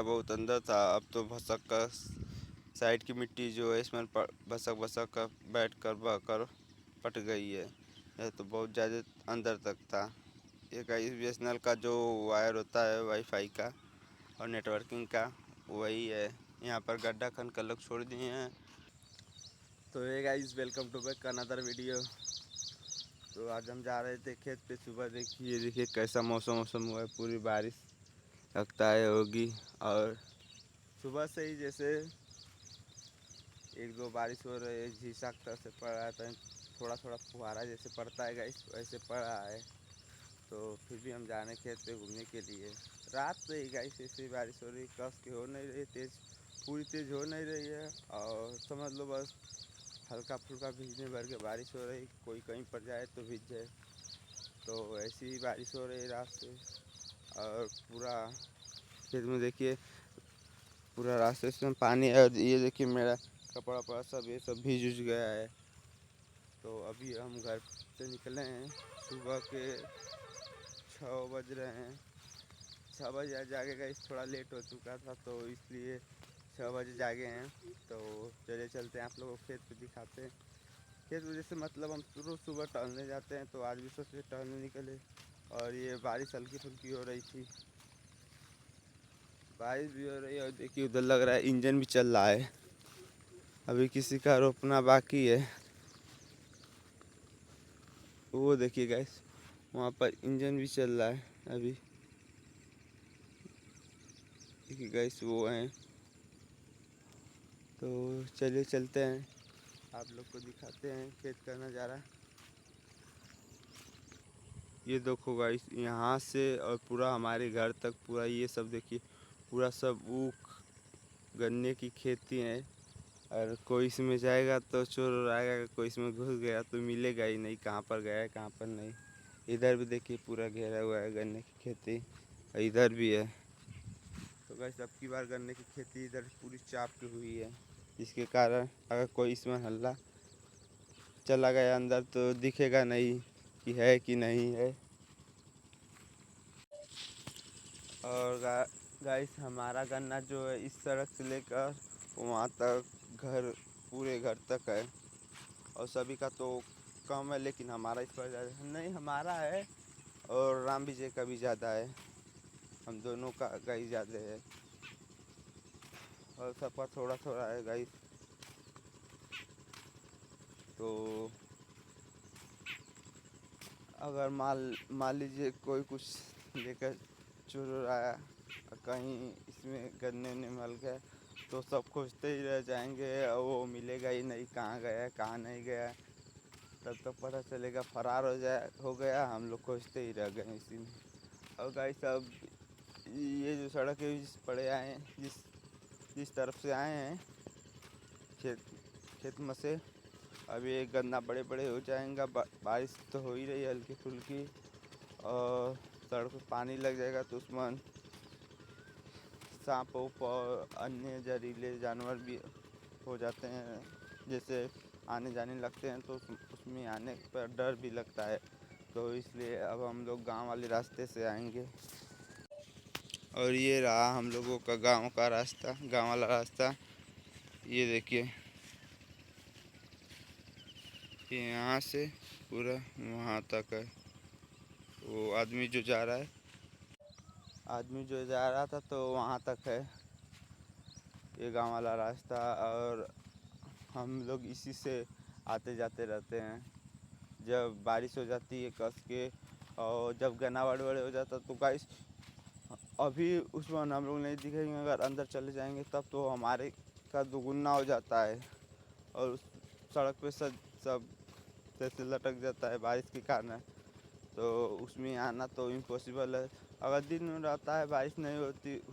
बहुत अंदर था, अब तो भसक का साइड की मिट्टी जो है इसमें भसक भसक कर बैठ कर बह कर पट गई है। यह तो बहुत ज़्यादा अंदर तक था। ये गाइस बीएसएनएल का जो वायर होता है वाईफाई का और नेटवर्किंग का, वही है। यहाँ पर गड्ढा खन कर लोग छोड़ दिए हैं। तो ये guys welcome to back another video. तो आज हम जा रहे थे खेत पे। सुबह देखिए कैसा मौसम हुआ है, पूरी बारिश लगता है होगी। और सुबह से ही जैसे एक दो बारिश हो रही है, झिसाक तरह से पड़ रहा है, थोड़ा थोड़ा फुहारा जैसे पड़ता है गाइस, वैसे पड़ रहा है। तो फिर भी हम जाने खेत पे घूमने के लिए। रात से ही गाइस ऐसे ही बारिश हो रही, कस की हो नहीं रही, तेज़ पूरी तेज़ हो नहीं रही है। और समझ लो बस हल्का फुल्का भीगने भर के बारिश हो रही, कोई कहीं पर जाए तो भीग जाए। तो ऐसी ही बारिश हो रही रात से। और पूरा खेत में देखिए पूरा रास्ते से पानी है। और ये देखिए मेरा कपड़ा वपड़ा सब ये सब भीज उज गया है। तो अभी हम घर से निकले हैं, सुबह के 6 बज रहे हैं। 6 बजे जागे गए, थोड़ा लेट हो चुका था तो इसलिए 6 बजे जागे हैं। तो चले चलते हैं आप लोगों को खेत पे दिखाते हैं। खेत में जैसे मतलब हम रोज़ सुबह टहलने जाते हैं, तो आज भी सोचे टहलने निकले। और ये बारिश हल्की फुल्की हो रही थी, बारिश भी हो रही है। और देखिए उधर लग रहा है इंजन भी चल रहा है, अभी किसी का रोपना बाकी है। वो देखिए गैस वहाँ पर इंजन भी चल रहा है अभी। देखिए गैस वो हैं। तो चलिए चलते हैं, आप लोग को दिखाते हैं खेत का नज़ारा। ये देखो गाइस यहाँ से और पूरा हमारे घर तक पूरा ये सब देखिए, पूरा सब ऊख गन्ने की खेती है। और कोई इसमें जाएगा तो चोर आएगा, कोई इसमें घुस गया तो मिलेगा ही नहीं, कहाँ पर गया है कहाँ पर नहीं। इधर भी देखिए पूरा घेरा हुआ है गन्ने की खेती, इधर भी है। तो गाइस अब की बार गन्ने की खेती इधर पूरी चाप की हुई है, जिसके कारण अगर कोई इसमें हल्ला चला गया अंदर तो दिखेगा नहीं कि है कि नहीं है। और गाइस हमारा गन्ना जो है इस सड़क से लेकर वहाँ तक घर, पूरे घर तक है। और सभी का तो कम है, लेकिन हमारा इस पर ज़्यादा नहीं, हमारा है और राम विजय का भी ज़्यादा है। हम दोनों का गाइस ज़्यादा है और सबका थोड़ा थोड़ा है गाइस। तो अगर मान लीजिए कोई कुछ लेकर चुर आया और कहीं इसमें गन्ने में मल गया, तो सब खोजते ही रह जाएंगे और वो मिलेगा ही नहीं, कहाँ गया कहाँ नहीं गया। तब तक पता चलेगा फरार हो गया, हम लोग खोजते ही रह गए इसी में। और गाइस अब ये जो सड़क है जिस पड़े आए हैं, जिस तरफ से आए हैं खेत खेत में से, अब ये गन्ना बड़े बड़े हो जाएंगे। बारिश तो हो ही रही है हल्की फुल्की, और सड़क पे पानी लग जाएगा तो उसमें सांप उप और अन्य जहरीले जानवर भी हो जाते हैं, जैसे आने जाने लगते हैं। तो उसमें आने पर डर भी लगता है। तो इसलिए अब हम लोग गांव वाले रास्ते से आएंगे। और ये रहा हम लोगों का गांव का रास्ता, गांव वाला रास्ता। ये देखिए ये यहाँ से पूरा वहाँ तक है। वो आदमी जो जा रहा है, आदमी जो जा रहा था तो वहाँ तक है ये गांव वाला रास्ता। और हम लोग इसी से आते जाते रहते हैं। जब बारिश हो जाती है कस के, और जब गन्ना बड़े बड़े हो जाता तो गाइस अभी उसमें हम लोग नहीं दिखेंगे, अगर अंदर चले जाएंगे तब तो हमारे का दुगुना हो जाता है। और उस सड़क पे सब जैसे लटक जाता है बारिश के कारण। तो उसमें आना तो इम्पॉसिबल है। अगर दिन में रहता है, बारिश नहीं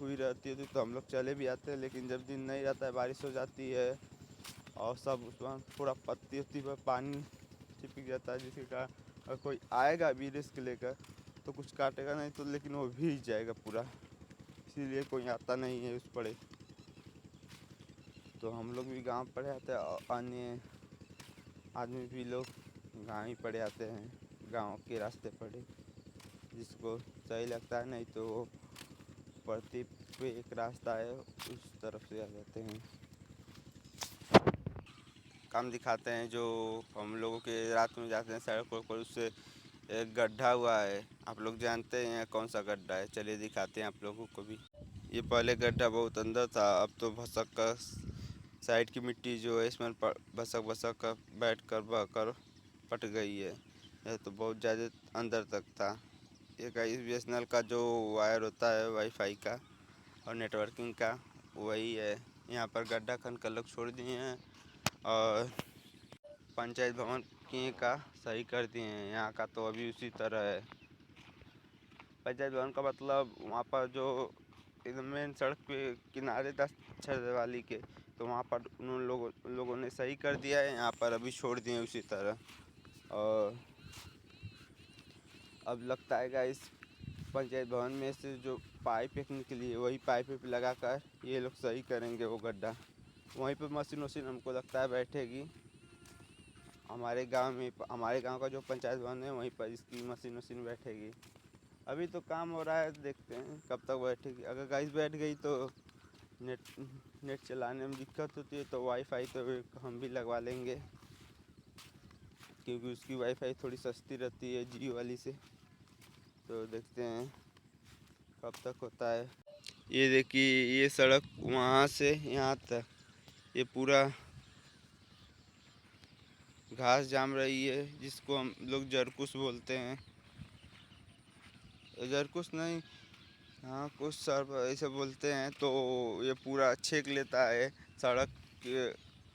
हुई रहती है तो हम लोग चले भी आते हैं। लेकिन जब दिन नहीं रहता है, बारिश हो जाती है और सब उसमें पूरा पत्ती उत्ती पर पानी चिपक जाता है, जिसके कारण अगर कोई आएगा भी रिस्क लेकर तो कुछ काटेगा नहीं तो, लेकिन वो भीग जाएगा पूरा। इसीलिए कोई आता नहीं है उस पड़े। तो हम लोग भी गांव पड़े आते हैं और अन्य आदमी भी लोग गाँव ही पड़े आते हैं, गांव के रास्ते पड़े, जिसको सही लगता है। नहीं तो वो पड़ती पे एक रास्ता है, उस तरफ से आ जाते हैं। काम दिखाते हैं जो हम लोगों के रात में जाते हैं सड़क पर, उससे एक गड्ढा हुआ है। आप लोग जानते हैं कौन सा गड्ढा है? चलिए दिखाते हैं आप लोगों को भी। ये पहले गड्ढा बहुत अंदर था, अब तो भसक का साइड की मिट्टी जो है इसमें भसक भसक कर बैठ कर बह कर पट गई है। यह तो बहुत ज़्यादा अंदर तक था। ये का BSNL का जो वायर होता है वाईफाई का और नेटवर्किंग का, वही है। यहाँ पर गड्ढा खन कर लोग छोड़ दिए हैं और पंचायत भवन की का सही कर दिए हैं। यहाँ का तो अभी उसी तरह है। पंचायत भवन का मतलब वहाँ पर जो एकदम मेन सड़क पे किनारे 10 छड़ वाली के, तो वहाँ पर उन लोगों ने सही कर दिया है। यहाँ पर अभी छोड़ दिए उसी तरह। और अब लगता है इस पंचायत भवन में से जो पाइप फेंकने के लिए, वही पाइप लगा कर ये लोग सही करेंगे वो गड्ढा। वहीं पर मशीन वशीन हमको लगता है बैठेगी। हमारे गांव का जो पंचायत भवन है वहीं पर इसकी मशीन वशीन बैठेगी। अभी तो काम हो रहा है, देखते हैं कब तक बैठेगी। अगर गाइस बैठ गई तो नेट चलाने में दिक्कत होती है, तो वाईफाई तो हम भी लगवा लेंगे, क्योंकि उसकी वाईफाई थोड़ी सस्ती रहती है जियो वाली से। तो देखते हैं कब तक होता है। ये देखिए, ये सड़क वहाँ से यहाँ तक ये पूरा घास जाम रही है, जिसको हम लोग जरकुश बोलते हैं। जरकुश नहीं, हाँ कुछ सर ऐसे बोलते हैं। तो ये पूरा छेक लेता है सड़क के,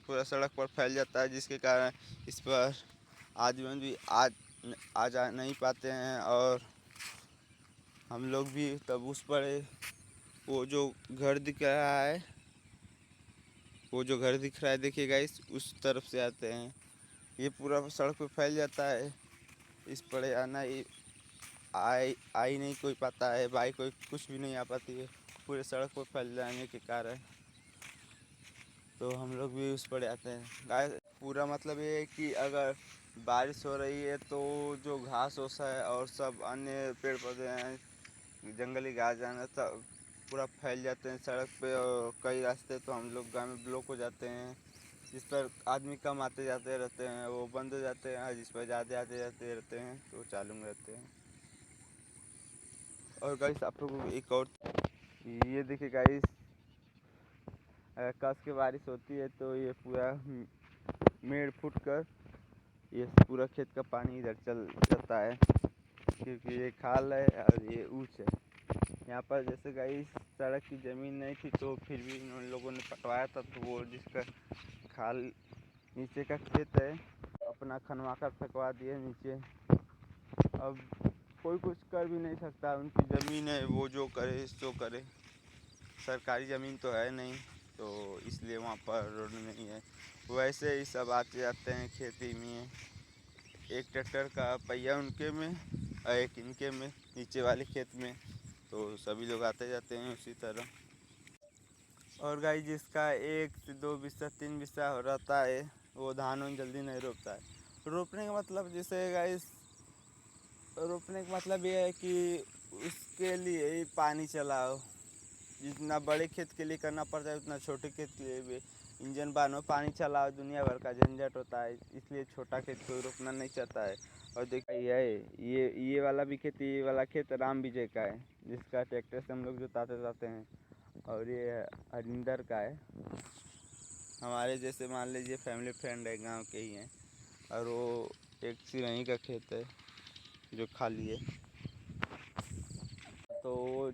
पूरा सड़क पर फैल जाता है, जिसके कारण इस पर आदमी भी आ जा नहीं पाते हैं। और हम लोग भी तब उस पर वो जो घर दिख रहा है, देखिएगा उस तरफ से आते हैं। ये पूरा सड़क पे फैल जाता है, इस पर आना ही आ ही नहीं कोई पाता है, बाइक कोई कुछ भी नहीं आ पाती है पूरे सड़क पर फैल जाने के कारण। तो हम लोग भी उस पर आते हैं। गाइस पूरा मतलब ये है कि अगर बारिश हो रही है तो जो घास होता है और सब अन्य पेड़ पौधे हैं, जंगली घास जाना सब पूरा फैल जाते हैं सड़क पे। और कई रास्ते तो हम लोग गाँव में ब्लॉक हो जाते हैं, जिस पर आदमी कम आते जाते रहते हैं, वो बंद हो जाते हैं। जिस पर ज़्यादा आते जाते रहते हैं तो वो चालू में रहते हैं। और गाइस आप लोगों को एक और ये देखिए गाइस, अगर कस के बारिश होती है तो ये पूरा मेड़ फूट कर ये पूरा खेत का पानी इधर चल जाता है, क्योंकि ये खाल है और ये ऊंच है। यहाँ पर जैसे गाइस सड़क की ज़मीन नहीं थी, तो फिर भी उन लोगों ने पटवाया था, तो वो जिसका खाल नीचे का खेत है अपना खनवा कर फेंकवा दिए नीचे। अब कोई कुछ कर भी नहीं सकता, उनकी ज़मीन है, वो जो करे सो करे। सरकारी ज़मीन तो है नहीं, तो इसलिए वहाँ पर रोड नहीं है। वैसे ही सब आते जाते हैं खेती में, एक ट्रैक्टर का पहिया उनके में और एक इनके में नीचे वाले खेत में, तो सभी लोग आते जाते हैं उसी तरह। और गाइस जिसका 1 से 2 बिस्सा 3 बिस्सा रहता है, वो धान उन जल्दी नहीं रोपता है। रोपने का मतलब जैसे गाइस, रोपने का मतलब ये है कि उसके लिए ही पानी चलाओ। जितना बड़े खेत के लिए करना पड़ता है, उतना छोटे खेत के लिए भी इंजन बानो पानी चलाओ, दुनिया भर का झंझट होता है। इसलिए छोटा खेत कोई रोकना नहीं चाहता है। और देखिए ये वाला भी खेत, ये वाला खेत राम विजय का है, जिसका ट्रैक्टर से हम लोग जोताते जाते हैं। और ये हरिंदर का है, हमारे जैसे मान लीजिए फैमिली फ्रेंड है, गांव के ही हैं। और वो एक सिरही का खेत है जो खाली है। तो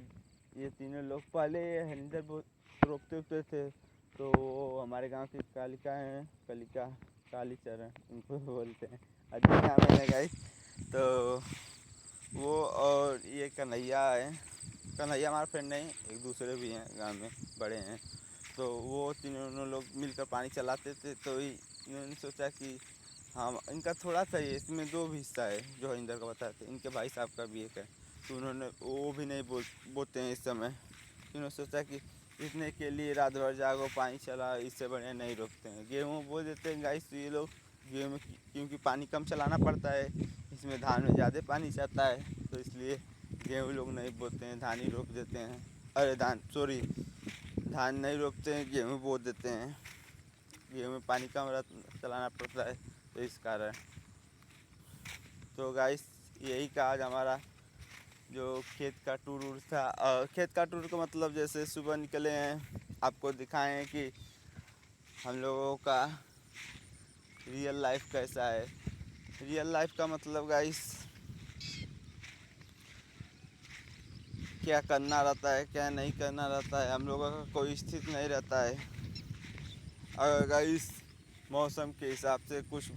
ये तीनों लोग पहले हरिंदर रोपते उपते थे, तो वो हमारे गांव की कालिका हैं, कालीचरण उनको बोलते हैं, अच्छा नाम है गाइस। तो वो और ये कन्हैया है, कन्हैया हमारा फ्रेंड नहीं, एक दूसरे भी हैं गांव में, बड़े हैं। तो वो तीनों लोग मिलकर पानी चलाते थे। तो इन्होंने सोचा कि हाँ इनका थोड़ा सा ही, इसमें 2 भी हिस्सा है जो हरिंदर का बताया था, इनके भाई साहब का भी एक है। तो उन्होंने वो भी नहीं बोते हैं इस समय। उन्होंने सोचा कि इतने के लिए रात भर जागो पानी चला, इससे बढ़िया नहीं रोकते हैं। गेहूँ बो देते हैं गाइस ये लोग, गेहूँ में क्योंकि पानी कम चलाना पड़ता है, इसमें धान में ज़्यादा पानी जाता है, तो इसलिए गेहूँ लोग नहीं बोते हैं, धान ही रोप देते हैं। अरे धान नहीं रोपते हैं, गेहूँ बो देते हैं। गेहूँ में पानी कम चलाना पड़ता है, तो इस कारण। तो गाइस यही का आज हमारा जो खेत का टूर था। खेत का टूर का मतलब जैसे सुबह निकले हैं, आपको दिखाएं कि हम लोगों का रियल लाइफ कैसा है। रियल लाइफ का मतलब गाइस क्या करना रहता है, क्या नहीं करना रहता है, हम लोगों का कोई स्थिति नहीं रहता है। अगर गाइस मौसम के हिसाब से कुछ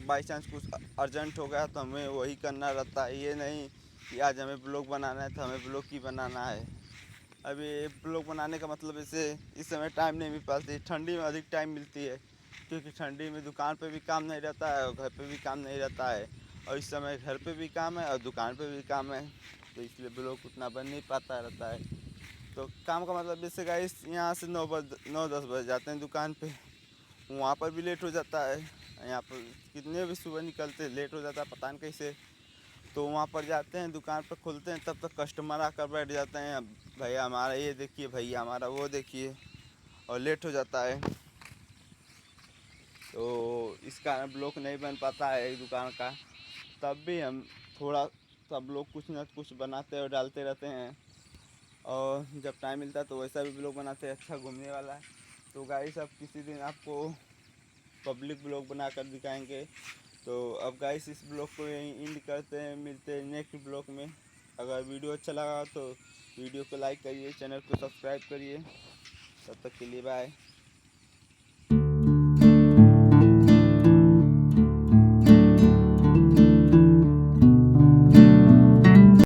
बाई चांस कुछ अर्जेंट हो गया तो हमें वही करना रहता है। ये नहीं कि आज हमें ब्लॉग बनाना है तो हमें ब्लॉग ही बनाना है। अभी ब्लॉग बनाने का मतलब ऐसे इस समय टाइम नहीं मिल पाती। ठंडी में अधिक टाइम मिलती है, क्योंकि ठंडी में दुकान पे भी काम नहीं रहता है और घर पे भी काम नहीं रहता है। और इस समय घर पे भी काम है और दुकान पे भी काम है, तो इसलिए ब्लॉग उतना बन नहीं पाता रहता है। तो काम का मतलब जैसे गाइस यहाँ से 9-10 बज जाते हैं दुकान पे, वहाँ पर भी लेट हो जाता है। यहाँ पर कितने भी सुबह निकलते लेट हो जाता है, पता नहीं कैसे। तो वहाँ पर जाते हैं, दुकान पर खोलते हैं, तब तक कस्टमर आकर बैठ जाते हैं, भैया हमारा ये देखिए, भैया हमारा वो देखिए, और लेट हो जाता है। तो इस कारण ब्लॉक नहीं बन पाता है एक दुकान का। तब भी हम थोड़ा सब लोग कुछ ना कुछ बनाते और डालते रहते हैं, और जब टाइम मिलता है तो वैसा भी ब्लॉग बनाते हैं अच्छा घूमने वाला। तो गाइस अब किसी दिन आपको पब्लिक ब्लॉग बनाकर दिखाएंगे। तो अब गाइस इस ब्लॉग को यहीं एंड करते हैं, मिलते हैं नेक्स्ट ब्लॉग में। अगर वीडियो अच्छा लगा तो वीडियो को लाइक करिए, चैनल को सब्सक्राइब करिए। तब तक के लिए बाय।